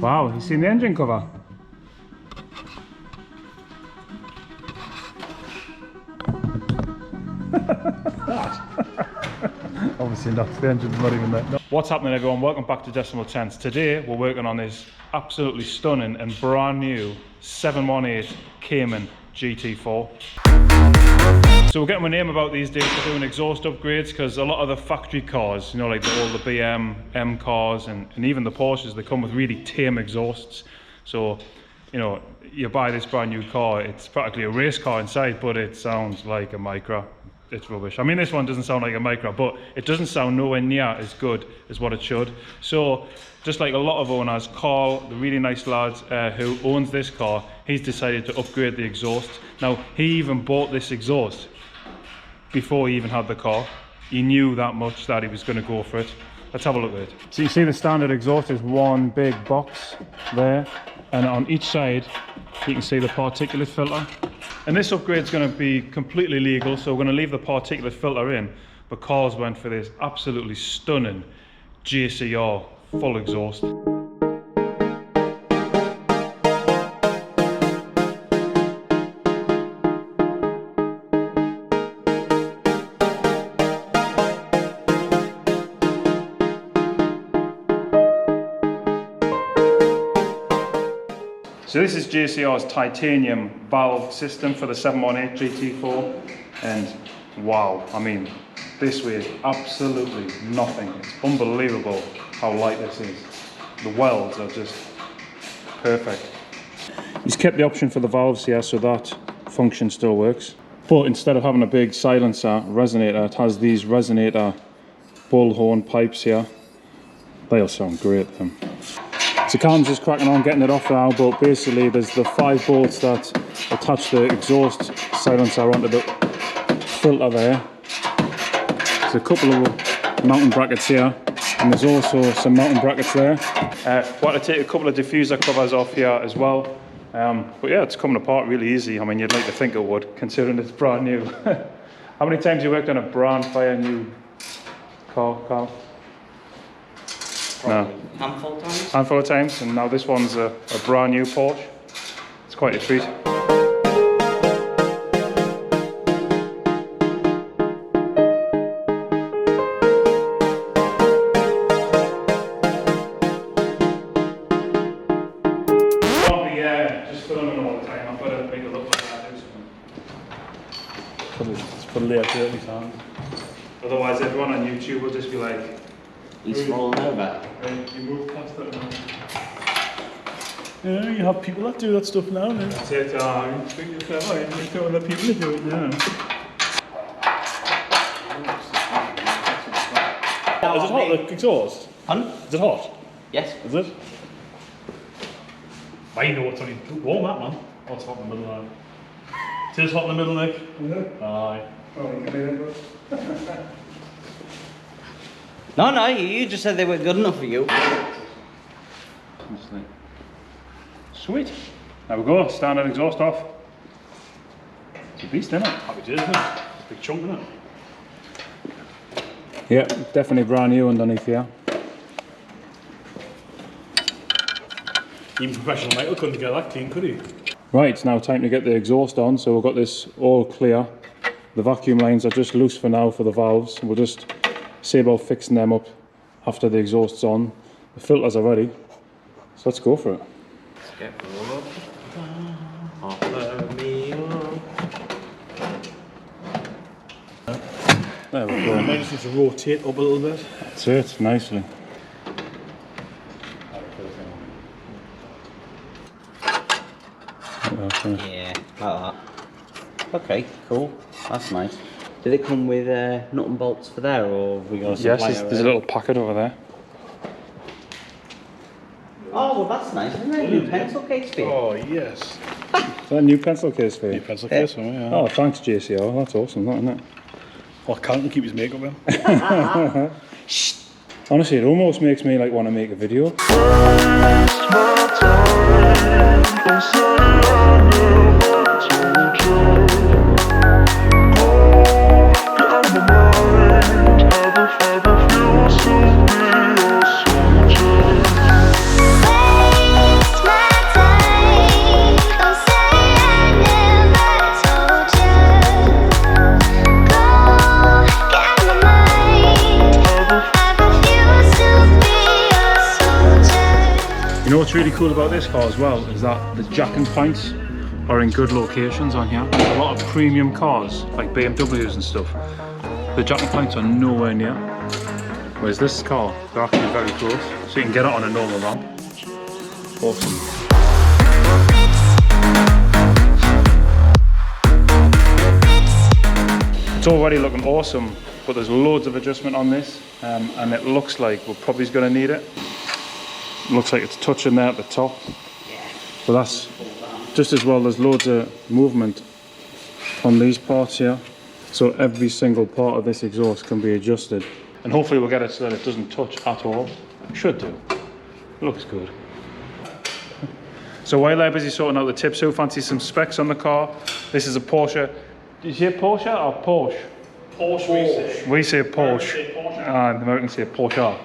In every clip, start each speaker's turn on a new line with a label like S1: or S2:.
S1: Wow, you seen the engine cover? Obviously not, the engine's not even there. No. What's happening, everyone? Welcome back to Decimal Tenths. Today we're working on this absolutely stunning and brand new 718 Cayman GT4. So we're getting my name about these days for doing exhaust upgrades, because a lot of the factory cars, you know, like all the BM, M cars and even the Porsches, they come with really tame exhausts. So, you know, you buy this brand new car, it's practically a race car inside, but it sounds like a Micra. It's rubbish. I mean, this one doesn't sound like a Micra, but it doesn't sound nowhere near as good as what it should. So, just like a lot of owners, Carl, the really nice lad who owns this car, he's decided to upgrade the exhaust. Now, he even bought this exhaust before he even had the car. He knew that much that he was going to go for it. Let's have a look at it. So you see the standard exhaust is one big box there, and on each side you can see the particulate filter. And this upgrade is going to be completely legal, so we're going to leave the particulate filter in, but Carl's went for this absolutely stunning JCR full exhaust. So this is JCR's titanium valve system for the 718 GT4, and wow, I mean, this weighs absolutely nothing. It's unbelievable how light this is. The welds are just perfect. He's kept the option for the valves here, so that function still works. But instead of having a big silencer resonator, it has these resonator bullhorn pipes here. They'll sound great then. So Callum's just cracking on getting it off now, but basically there's the 5 bolts that attach the exhaust silencer onto the filter there. There's a couple of mounting brackets here, and there's also some mounting brackets there. Want to take a couple of diffuser covers off here as well. But yeah, it's coming apart really easy. I mean, you'd like to think it would, considering it's brand new. How many times have you worked on a brand fire new car, Carl? No.
S2: Handful of times?
S1: Handful of times, and now this one's a brand new Porsche. It's quite a treat. Probably, just filming them all the time. I've got to make it look like that. It's probably a dirty sound. Otherwise, everyone on YouTube will just be like,
S2: he's falling over.
S1: You move past that now.
S3: Yeah, you have people that do that stuff now.
S1: That's it, you think you're clever, you need to other people to do it now.
S3: Is it hot, the exhaust?
S2: Hun?
S3: Is it hot?
S2: Yes.
S3: Is it? I know what's on you. Warm that, man. Oh, it's hot in the middle now. It is hot in the middle, Nick.
S1: Is it?
S3: Aye.
S1: Oh, you can do that.
S2: No, you just said they were good enough for you.
S1: Sweet. There we go, standard exhaust off. It's a beast, isn't it?
S3: Happy days, isn't it? It's a big chunk, isn't it?
S1: Yeah, definitely brand new underneath here.
S3: Even professional Michael couldn't get that clean, could he?
S1: Right, it's now time to get the exhaust on, so we've got this all clear. The vacuum lines are just loose for now for the valves. We'll just see about fixing them up after the exhaust's on. The filters are ready, so let's go for it.
S2: Get all up. Offer me up.
S1: There we go.
S3: Might just need to rotate up a little bit.
S1: That's it, nicely.
S2: Yeah, like that. Okay, cool. That's nice. Did it come with nut and bolts for there, or have we got a
S1: Yes,
S2: supply
S1: there's a little packet over there.
S2: Oh, well, that's nice, isn't it? New pencil case for you.
S3: Oh, yes.
S1: Is that a new pencil case for
S3: New
S1: you?
S3: pencil case for me, yeah.
S1: Oh, thanks JCR, that's awesome, that, isn't it?
S3: Well, Carlton keep his makeup in.
S1: Honestly, it almost makes me like want to make a video. You know what's really cool about this car as well is that the jack and points are in good locations on here. A lot of premium cars like BMWs and stuff, the jack and points are nowhere near. Whereas this car, they're actually very close, so you can get it on a normal ramp. Awesome. It's already looking awesome, but there's loads of adjustment on this, and it looks like we're probably going to need it. Looks like it's touching there at the top, but that's just as well. There's loads of movement on these parts here, so every single part of this exhaust can be adjusted, and hopefully we'll get it so that it doesn't touch at all. It should do. It looks good. So while they're busy sorting out the tips, who fancies some specs on the car? This is a Porsche. Did you say Porsche or Porsche?
S3: Porsche.
S1: We say Porsche.
S3: Say Porsche.
S1: The Americans say Porsche.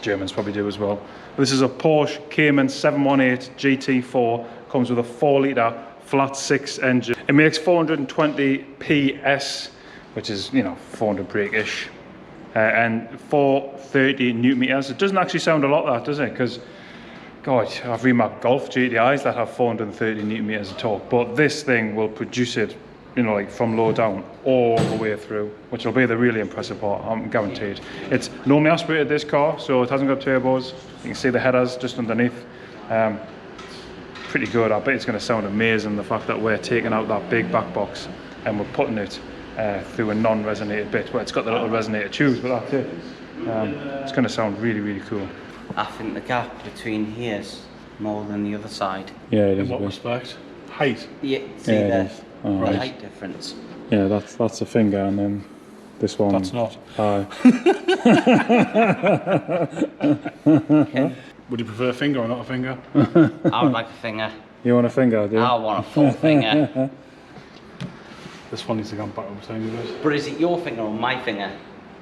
S1: Germans probably do as well. This is a Porsche Cayman 718 GT4. Comes with a 4-litre flat 6 engine. It makes 420 PS, which is, you know, 400 brake-ish, and 430 newton meters. It doesn't actually sound a lot, that, does it? Because, God, I've remapped Golf GTIs that have 430 newton meters of torque, but this thing will produce it, you know, like from low down all the way through, which will be the really impressive part, I'm guaranteed. It's normally aspirated, this car, so it hasn't got turbos. You can see the headers just underneath. Pretty good. I bet it's going to sound amazing, the fact that we're taking out that big back box and we're putting it through a non-resonated bit. Well, it's got the little resonator tubes, but that's it. It's going to sound really, really cool.
S2: I think the gap between here's more than the other side.
S1: Yeah, it
S3: In
S1: is.
S3: what respect? Height.
S2: Yeah, see
S1: Yeah, it
S2: the
S1: is. Oh, right.
S2: height difference.
S1: Yeah, that's a finger, and then this one.
S3: That's not.
S1: Aye.
S3: Would you prefer a finger or not a finger?
S2: I would like a finger.
S1: You want a finger, do you?
S2: I want a full finger.
S3: This one needs to come back up a tiny bit.
S2: But is it your finger or my finger?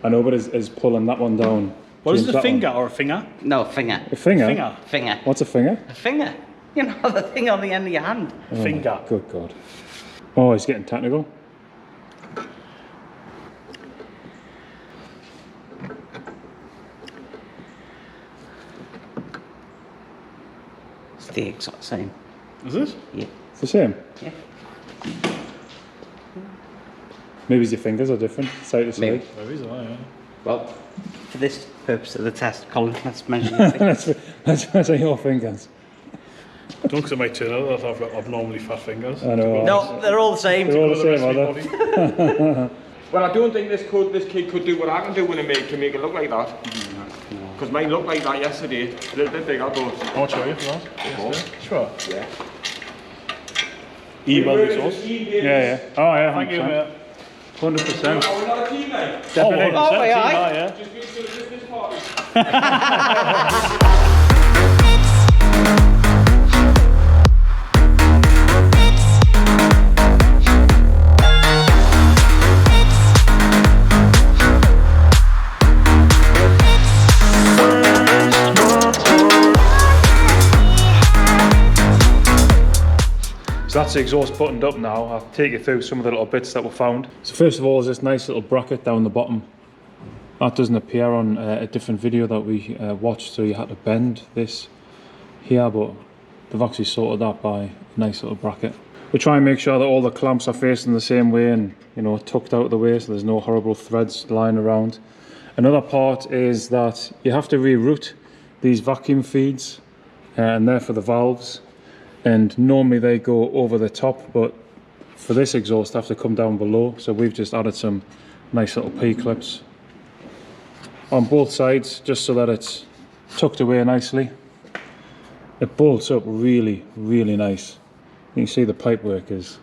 S1: I know, but is pulling that one down.
S3: What is
S1: Change
S3: it, a
S1: that
S3: finger
S1: one.
S3: or a finger?
S2: No, finger.
S1: A finger?
S3: Finger.
S2: Finger.
S1: What's a finger?
S2: A finger. You know, the thing on the end of your hand.
S1: Oh,
S3: Finger.
S1: Good God. Oh, he's getting technical.
S2: It's the exact same.
S3: Is it?
S2: Yeah.
S1: It's the same.
S2: Yeah.
S1: Maybe your fingers are different, side to
S2: Maybe.
S1: side.
S3: There is, yeah.
S2: Well, for this purpose of the test, Colin, let's measure your fingers.
S1: Let's measure your fingers.
S3: Don't because it might turn out that I've got abnormally fat fingers.
S1: I know.
S2: No, they're all the same.
S1: They're all the
S3: Colour
S1: same, are
S3: rest of my
S1: they?
S3: body.
S4: Well, I don't think this kid could do what I can do when I to make it look like that. Because mine looked like that yesterday, a little bit bigger, but
S3: I'll show you for that. Yes, sure.
S4: yeah.
S3: Email results.
S1: Yeah. Oh, yeah.
S3: Thank you,
S1: 100%.
S3: mate.
S1: 100%.
S4: Are we not a team, mate?
S1: Definitely.
S2: Oh,
S3: team,
S2: aye.
S3: yeah.
S4: Just wait till this party.
S1: So that's the exhaust buttoned up now. I'll take you through some of the little bits that were found. So first of all is this nice little bracket down the bottom. That doesn't appear on a different video that we watched, so you had to bend this here, but they've actually sorted that by a nice little bracket. We try and make sure that all the clamps are facing the same way and, you know, tucked out of the way so there's no horrible threads lying around. Another part is that you have to reroute these vacuum feeds, and they're for the valves, and normally they go over the top, but for this exhaust they have to come down below, so we've just added some nice little P-clips on both sides just so that it's tucked away nicely. It bolts up really, really nice. You can see the pipework is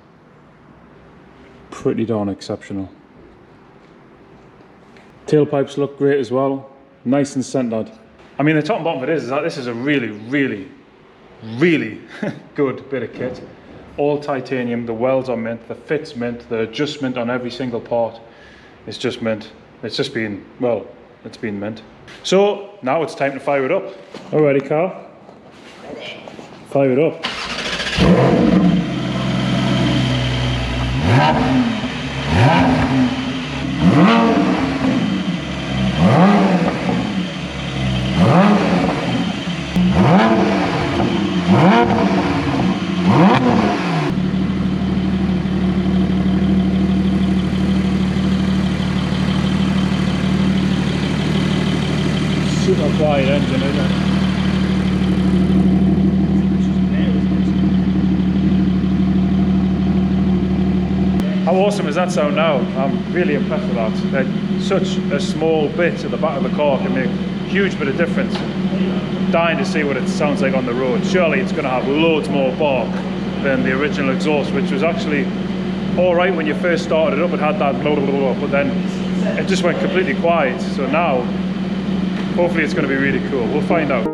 S1: pretty darn exceptional. Tailpipes look great as well, nice and centered. I mean, the top and bottom of it is that this is a really, really, really good bit of kit. All titanium, the welds are mint, the fit's mint, the adjustment on every single part is just mint. It's just been, well, it's been mint. So now it's time to fire it up. Alrighty, Carl. Ready. Fire it up. Super quiet engine, isn't it? How awesome does that sound now? I'm really impressed with that. Such a small bit at the back of the car can make a huge bit of difference. I'm dying to see what it sounds like on the road. Surely it's going to have loads more bark than the original exhaust, which was actually alright when you first started it up. It had that blah, blah, blah, blah, but then it just went completely quiet. So now, hopefully it's going to be really cool. We'll find out.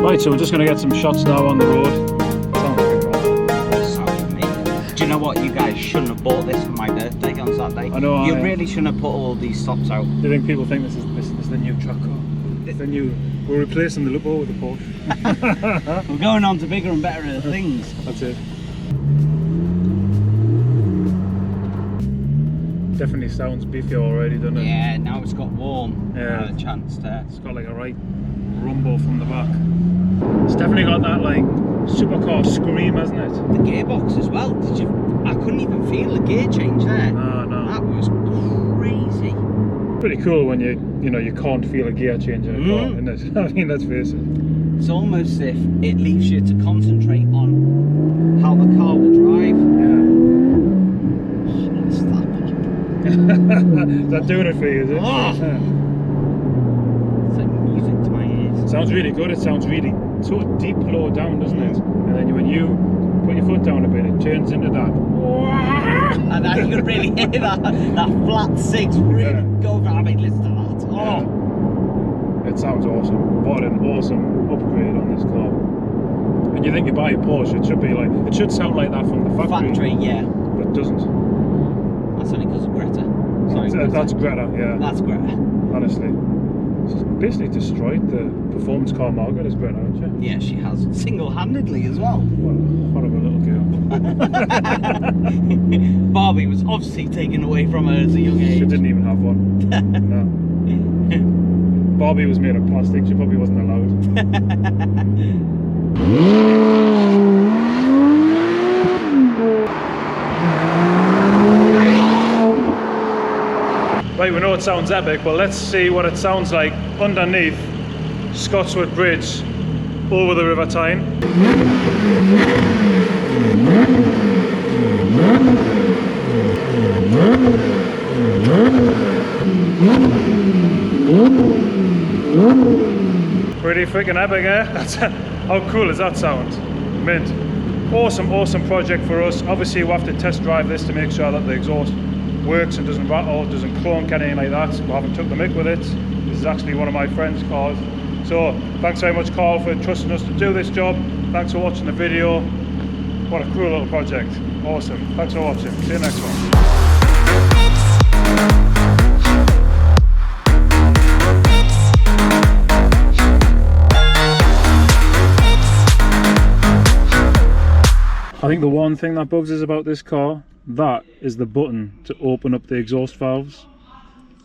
S1: Right, so we're just going to get some shots now on the road.
S2: Do you know what? You guys shouldn't have bought this for my birthday on Saturday.
S1: I know.
S2: You really shouldn't have put all these stops out.
S1: Do you think people think this is the new truck car? It's the new. We're replacing the Lupo with the Porsche.
S2: We're going on to bigger and better things.
S1: That's it. Definitely sounds beefy already, doesn't it?
S2: Yeah, now it's got warm.
S1: Yeah.
S2: A chance to.
S1: It's got like a right rumble from the back. It's definitely got that like supercar scream, hasn't it?
S2: The gearbox as well. Did you? I couldn't even feel the gear change there.
S1: No.
S2: That was crazy.
S1: Pretty cool when you can't feel a gear change in a car, isn't it? I mean, let's face it.
S2: It's almost as if it leaves you to concentrate on how the car will drive.
S1: Yeah.
S2: What's that?
S1: Is that doing it for you, is it?
S2: Oh.
S1: Yeah.
S2: It's like music to my ears.
S1: Sounds really good. It sounds really sort of deep low down, doesn't it? And then when you put your foot down a bit, it turns into that.
S2: And now you can really hear that flat six really go for. I mean, listen to that. Oh.
S1: It sounds awesome. What an awesome upgrade on this car. And you think you buy a Porsche, it should sound like that from the factory.
S2: Yeah.
S1: But it doesn't.
S2: That's only because of Greta. Sorry, Greta.
S1: That's Greta, yeah.
S2: That's Greta.
S1: Honestly. She's basically destroyed the performance car market as Greta, hasn't she?
S2: Yeah, she has. Single-handedly as well.
S1: What a horrible little girl.
S2: Barbie was obviously taken away from her as a young age.
S1: She didn't even have one. No. Barbie was made of plastic, she probably wasn't allowed. Right, we know it sounds epic, but let's see what it sounds like underneath Scotswood Bridge over the River Tyne. Pretty freaking epic, eh? How cool does that sound? Mint. Awesome project for us. Obviously we'll have to test drive this to make sure that the exhaust works and doesn't rattle, doesn't clunk, anything like that. We haven't took the mick with it. This is actually one of my friend's cars, So thanks very much, Carl, for trusting us to do this job. Thanks for watching the video. What a cool little project. Awesome. Thanks for watching. See you next one. I think the one thing that bugs us about this car, that is the button to open up the exhaust valves,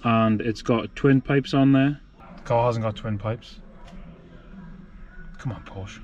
S1: and it's got twin pipes on there. The car hasn't got twin pipes. Come on, Porsche.